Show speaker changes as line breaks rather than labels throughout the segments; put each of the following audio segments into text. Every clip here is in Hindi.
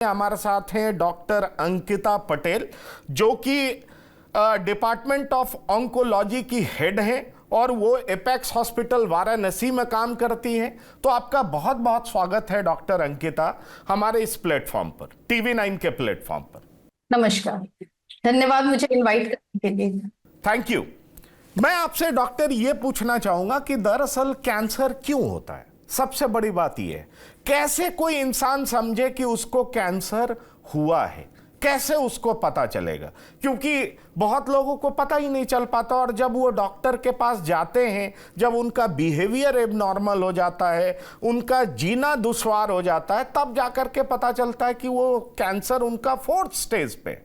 हमारे साथ हैं डॉक्टर अंकिता पटेल, जो कि डिपार्टमेंट ऑफ ऑन्कोलॉजी की हेड हैं और वो एपेक्स हॉस्पिटल वाराणसी में काम करती हैं। तो आपका बहुत बहुत स्वागत है डॉक्टर अंकिता हमारे इस प्लेटफॉर्म पर, TV9 के प्लेटफॉर्म पर।
नमस्कार, धन्यवाद मुझे इनवाइट करने के लिए।
Thank you. मैं आपसे डॉक्टर ये पूछना चाहूंगा कि दरअसल कैंसर क्यों होता है। सबसे बड़ी बात यह है, कैसे कोई इंसान समझे कि उसको कैंसर हुआ है, कैसे उसको पता चलेगा? क्योंकि बहुत लोगों को पता ही नहीं चल पाता, और जब वो डॉक्टर के पास जाते हैं, जब उनका बिहेवियर एबनॉर्मल हो जाता है, उनका जीना दुश्वार हो जाता है, तब जाकर के पता चलता है कि वो कैंसर उनका 4th स्टेज पे।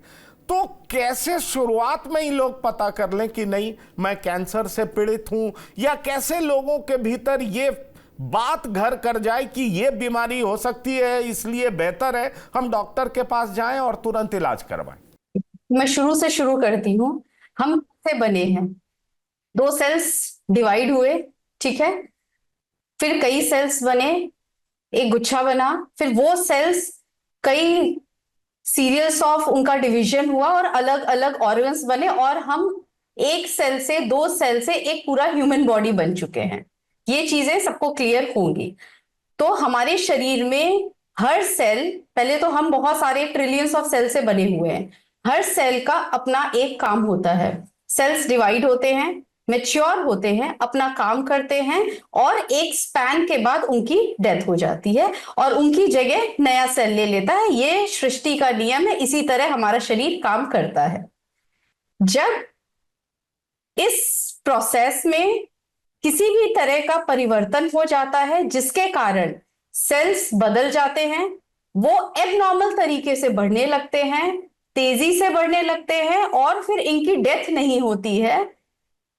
तो कैसे शुरुआत में ही लोग पता कर लें कि नहीं मैं कैंसर से पीड़ित हूं, या कैसे लोगों के भीतर ये बात घर कर जाए कि ये बीमारी हो सकती है, इसलिए बेहतर है हम डॉक्टर के पास जाएं और तुरंत इलाज करवाएं?
मैं शुरू से शुरू करती हूँ। हम से बने हैं, 2 सेल्स डिवाइड हुए, ठीक है, फिर कई सेल्स बने, एक गुच्छा बना, फिर वो सेल्स कई सीरियल्स ऑफ उनका डिवीजन हुआ और अलग अलग ऑर्गन्स बने, और हम एक सेल से 2 सेल से एक पूरा ह्यूमन बॉडी बन चुके हैं। ये चीजें सबको क्लियर होंगी। तो हमारे शरीर में हर सेल, पहले तो हम बहुत सारे ट्रिलियंस ऑफ सेल से बने हुए हैं, हर सेल का अपना एक काम होता है। सेल्स डिवाइड होते हैं, मैच्योर होते हैं, अपना काम करते हैं, और एक स्पैन के बाद उनकी डेथ हो जाती है और उनकी जगह नया सेल ले लेता है। ये सृष्टि का नियम है, इसी तरह हमारा शरीर काम करता है। जब इस प्रोसेस में किसी भी तरह का परिवर्तन हो जाता है जिसके कारण सेल्स बदल जाते हैं, वो एबनॉर्मल तरीके से बढ़ने लगते हैं, तेजी से बढ़ने लगते हैं, और फिर इनकी डेथ नहीं होती है,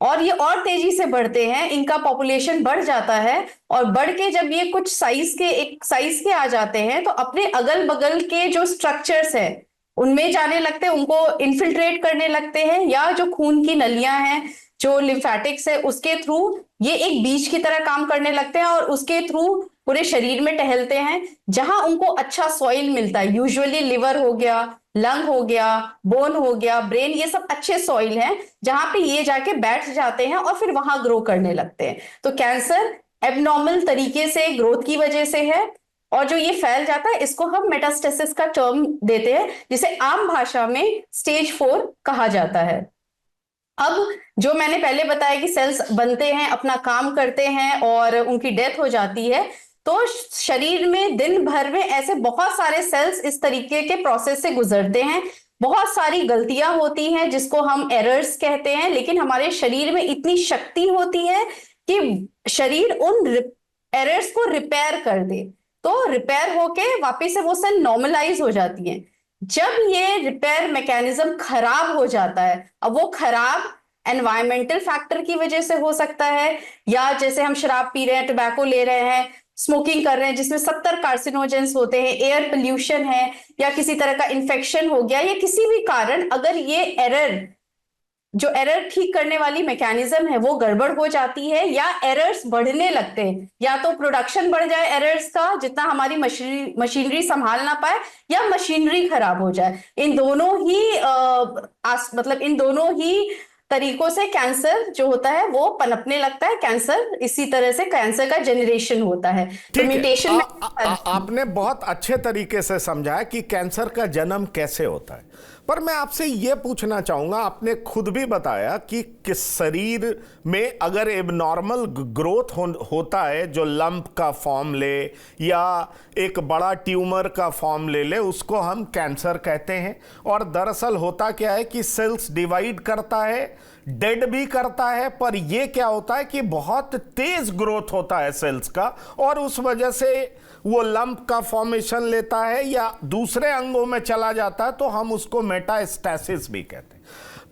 और ये और तेजी से बढ़ते हैं, इनका पॉपुलेशन बढ़ जाता है, और बढ़ के जब ये कुछ एक साइज के आ जाते हैं तो अपने अगल बगल के जो स्ट्रक्चर्स हैं उनमें जाने लगते हैं, उनको इन्फिल्ट्रेट करने लगते हैं, या जो खून की नलियां हैं, जो लिम्फेटिक्स है, उसके थ्रू ये एक बीज की तरह काम करने लगते हैं, और उसके थ्रू पूरे शरीर में टहलते हैं। जहां उनको अच्छा सॉइल मिलता है, यूजुअली लिवर हो गया, लंग हो गया, बोन हो गया, ब्रेन, ये सब अच्छे सॉइल हैं जहां पे ये जाके बैठ जाते हैं और फिर वहां ग्रो करने लगते हैं। तो कैंसर एबनॉर्मल तरीके से ग्रोथ की वजह से है, और जो ये फैल जाता है इसको हम मेटास्टेसिस का टर्म देते हैं, जिसे आम भाषा में स्टेज 4 कहा जाता है। अब जो मैंने पहले बताया कि सेल्स बनते हैं, अपना काम करते हैं और उनकी डेथ हो जाती है, तो शरीर में दिन भर में ऐसे बहुत सारे सेल्स इस तरीके के प्रोसेस से गुजरते हैं। बहुत सारी गलतियां होती हैं जिसको हम एरर्स कहते हैं, लेकिन हमारे शरीर में इतनी शक्ति होती है कि शरीर उन एरर्स को रिपेयर कर दे, तो रिपेयर होके वापिस से वो सेल नॉर्मलाइज हो जाती है। जब ये रिपेयर मैकेनिज्म खराब हो जाता है, अब वो खराब एनवायरमेंटल फैक्टर की वजह से हो सकता है, या जैसे हम शराब पी रहे हैं, टोबैको ले रहे हैं, स्मोकिंग कर रहे हैं जिसमें 70 कार्सिनोजेंस होते हैं, एयर पोल्यूशन है, या किसी तरह का इन्फेक्शन हो गया, या किसी भी कारण अगर ये एरर ठीक करने वाली मैकेनिज्म है वो गड़बड़ हो जाती है, या एरर्स बढ़ने लगते हैं, या तो प्रोडक्शन बढ़ जाए एरर्स का जितना हमारी मशीनरी संभाल ना पाए, या मशीनरी खराब हो जाए। इन दोनों ही तरीकों से कैंसर जो होता है वो पनपने लगता है। कैंसर इसी तरह से कैंसर का जनरेशन होता है। तो म्यूटेशन
आपने बहुत अच्छे तरीके से समझाया कि कैंसर का जन्म कैसे होता है, पर मैं आपसे यह पूछना चाहूंगा, आपने खुद भी बताया कि किस शरीर में अगर एबनॉर्मल ग्रोथ होता है, जो लंप का फॉर्म ले या एक बड़ा ट्यूमर का फॉर्म ले ले, उसको हम कैंसर कहते हैं। और दरअसल होता क्या है कि सेल्स डिवाइड करता है, डेड भी करता है, पर यह क्या होता है कि बहुत तेज ग्रोथ होता है सेल्स का, और उस वजह से वो लंप का फॉर्मेशन लेता है या दूसरे अंगों में चला जाता है, तो हम उसको मेटास्टेसिस भी कहते हैं।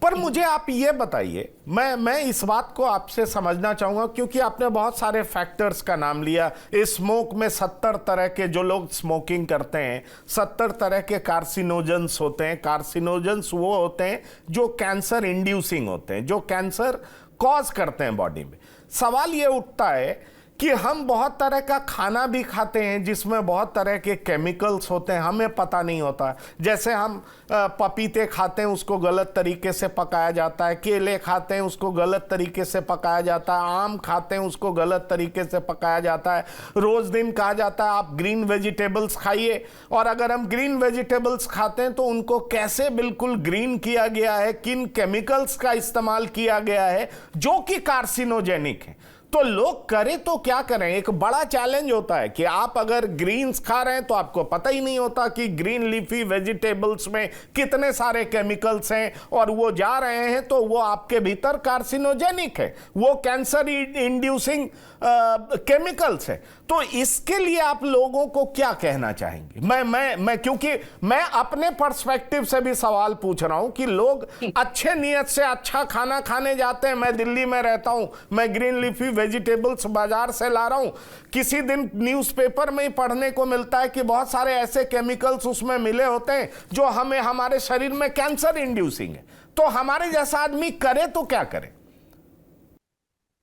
पर मुझे आप ये बताइए, मैं इस बात को आपसे समझना चाहूंगा, क्योंकि आपने बहुत सारे फैक्टर्स का नाम लिया। स्मोक में 70 तरह के, जो लोग स्मोकिंग करते हैं, 70 तरह के कार्सिनोजेंस होते हैं। कार्सिनोजेंस वो होते हैं जो कैंसर इंड्यूसिंग होते हैं, जो कैंसर कॉज करते हैं बॉडी में। सवाल ये उठता है कि हम बहुत तरह का खाना भी खाते हैं जिसमें बहुत तरह के केमिकल्स होते हैं, हमें पता नहीं होता। जैसे हम पपीते खाते हैं, उसको गलत तरीके से पकाया जाता है, केले खाते हैं उसको गलत तरीके से पकाया जाता है, आम खाते हैं उसको गलत तरीके से पकाया जाता है। रोज दिन कहा जाता है आप ग्रीन वेजिटेबल्स खाइए, और अगर हम ग्रीन वेजिटेबल्स खाते हैं तो उनको कैसे बिल्कुल ग्रीन किया गया है, किन केमिकल्स का इस्तेमाल किया गया है जो कि कार्सिनोजेनिक है। तो लोग करें तो क्या करें, एक बड़ा चैलेंज होता है कि आप अगर ग्रीन्स खा रहे हैं तो आपको पता ही नहीं होता कि ग्रीन लीफी वेजिटेबल्स में कितने सारे केमिकल्स हैं, और वो जा रहे हैं तो वो आपके भीतर कार्सिनोजेनिक है, वो कैंसर इंड्यूसिंग केमिकल्स है। तो इसके लिए आप लोगों को क्या कहना चाहेंगे? मैं क्योंकि मैं अपने पर्सपेक्टिव से भी सवाल पूछ रहा हूं कि लोग अच्छे नियत से अच्छा खाना खाने जाते हैं। मैं दिल्ली में रहता हूं, मैं ग्रीन लीफी वेजिटेबल्स बाजार से ला रहा हूं, किसी दिन न्यूज़पेपर में ही पढ़ने को मिलता है कि बहुत सारे ऐसे केमिकल्स उसमें मिले होते हैं जो हमें हमारे शरीर में कैंसर इंड्यूसिंग है। तो हमारे जैसा आदमी करे तो क्या करे?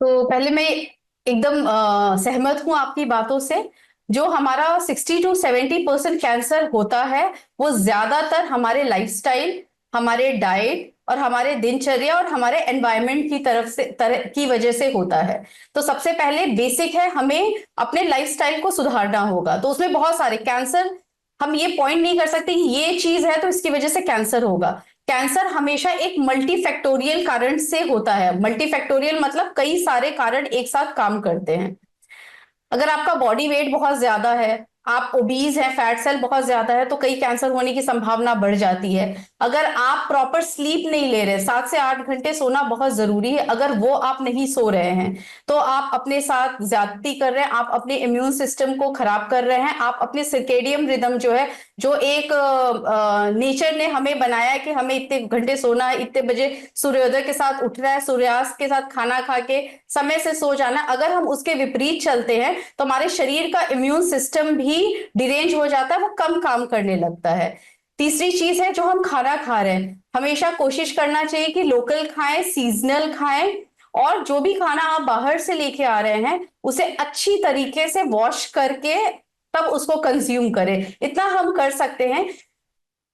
तो पहले मैं एकदम सहमत हूं आपकी बातों से। जो हमारा 60 to 70% कैंसर होता है वो ज्यादातर हमारे लाइफस्टाइल, हमारे डाइट और हमारे दिनचर्या और हमारे एनवायरनमेंट की की वजह से होता है। तो सबसे पहले बेसिक है, हमें अपने लाइफस्टाइल को सुधारना होगा। तो उसमें बहुत सारे कैंसर, हम ये पॉइंट नहीं कर सकते कि ये चीज है तो इसकी वजह से कैंसर होगा। कैंसर हमेशा एक मल्टीफैक्टोरियल कारण से होता है। मल्टीफैक्टोरियल मतलब कई सारे कारण एक साथ काम करते हैं। अगर आपका बॉडी वेट बहुत ज्यादा है, आप ओबीज हैं, फैट सेल बहुत ज्यादा है, तो कई कैंसर होने की संभावना बढ़ जाती है। अगर आप प्रॉपर स्लीप नहीं ले रहे, 7 से 8 घंटे सोना बहुत जरूरी है, अगर वो आप नहीं सो रहे हैं तो आप अपने साथ ज्यादती कर रहे हैं, आप अपने इम्यून सिस्टम को खराब कर रहे हैं। आप अपने सर्केडियन रिदम जो है, जो एक नेचर ने हमें बनाया है कि हमें इतने घंटे सोना है, इतने बजे सूर्योदय के साथ उठना है, सूर्यास्त के साथ खाना खा के समय से सो जाना, अगर हम उसके विपरीत चलते हैं तो हमारे शरीर का इम्यून सिस्टम भी डिरेंज हो जाता है, वो कम काम करने लगता है। तीसरी चीज है जो हम खाना खा रहे हैं, हमेशा कोशिश करना चाहिए कि लोकल खाएं, सीजनल खाएं, और जो भी खाना आप बाहर से लेके आ रहे हैं उसे अच्छी तरीके से वॉश करके तब उसको कंज्यूम करें। इतना हम कर सकते हैं,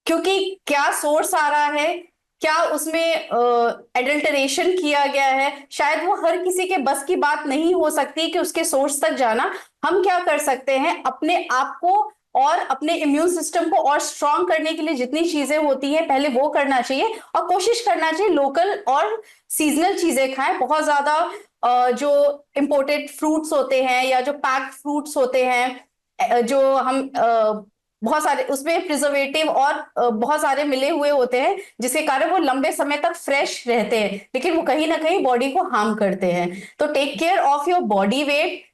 क्योंकि क्या सोर्स आ रहा है, क्या उसमें एडल्टरेशन किया गया है, शायद वो हर किसी के बस की बात नहीं हो सकती कि उसके सोर्स तक जाना। हम क्या कर सकते हैं, अपने आप को और अपने इम्यून सिस्टम को और स्ट्रांग करने के लिए जितनी चीजें होती है पहले वो करना चाहिए, और कोशिश करना चाहिए लोकल और सीजनल चीजें खाएं। बहुत ज्यादा जो इंपोर्टेड फ्रूट्स होते हैं या जो पैक्ड फ्रूट्स होते हैं, जो हम बहुत सारे उसमें प्रिजर्वेटिव और बहुत सारे मिले हुए होते हैं, जिसके कारण वो लंबे समय तक फ्रेश रहते हैं, लेकिन वो कहीं ना कहीं बॉडी को हार्म करते हैं। तो take care of your body weight,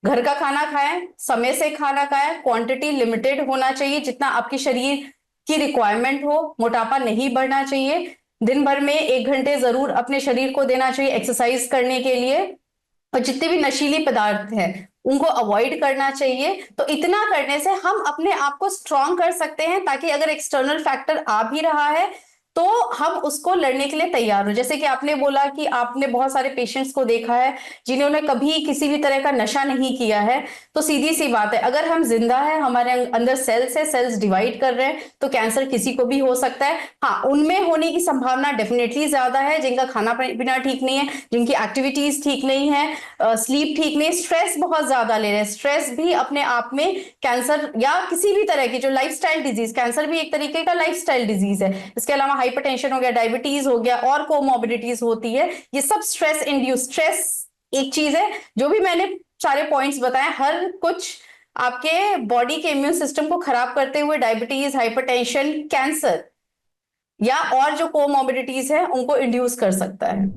घर का खाना खाएं, समय से खाना खाएं, क्वांटिटी लिमिटेड होना चाहिए जितना आपके शरीर की रिक्वायरमेंट हो, मोटापा नहीं बढ़ना चाहिए। दिन भर में 1 घंटे जरूर अपने शरीर को देना चाहिए एक्सरसाइज करने के लिए, और जितने भी नशीली पदार्थ हैं उनको अवॉइड करना चाहिए। तो इतना करने से हम अपने आप को स्ट्रांग कर सकते हैं, ताकि अगर एक्सटर्नल फैक्टर आ भी रहा है तो हम उसको लड़ने के लिए तैयार हो। जैसे कि आपने बोला कि आपने बहुत सारे पेशेंट्स को देखा है जिन्होंने कभी किसी भी तरह का नशा नहीं किया है। तो सीधी सी बात है, अगर हम जिंदा है, हमारे अंदर सेल्स है, सेल्स डिवाइड कर रहे हैं, तो कैंसर किसी को भी हो सकता है। हाँ, उनमें होने की संभावना डेफिनेटली ज्यादा है जिनका खाना पीना ठीक नहीं है, जिनकी एक्टिविटीज ठीक नहीं है, स्लीप ठीक नहीं, स्ट्रेस बहुत ज्यादा ले रहे हैं। स्ट्रेस भी अपने आप में कैंसर या किसी भी तरह की जो लाइफस्टाइल डिजीज, कैंसर भी एक तरीके का लाइफस्टाइल डिजीज है, इसके अलावा हाइपरटेंशन हो गया, डायबिटीज हो गया, और कोमोर्बिडिटीज होती है, ये सब स्ट्रेस इंड्यूस। स्ट्रेस एक चीज है, जो भी मैंने सारे पॉइंट्स बताए, हर कुछ आपके बॉडी के इम्यून सिस्टम को खराब करते हुए डायबिटीज, हाइपरटेंशन, कैंसर या और जो कोमोर्बिडिटीज है उनको इंड्यूस कर सकता है।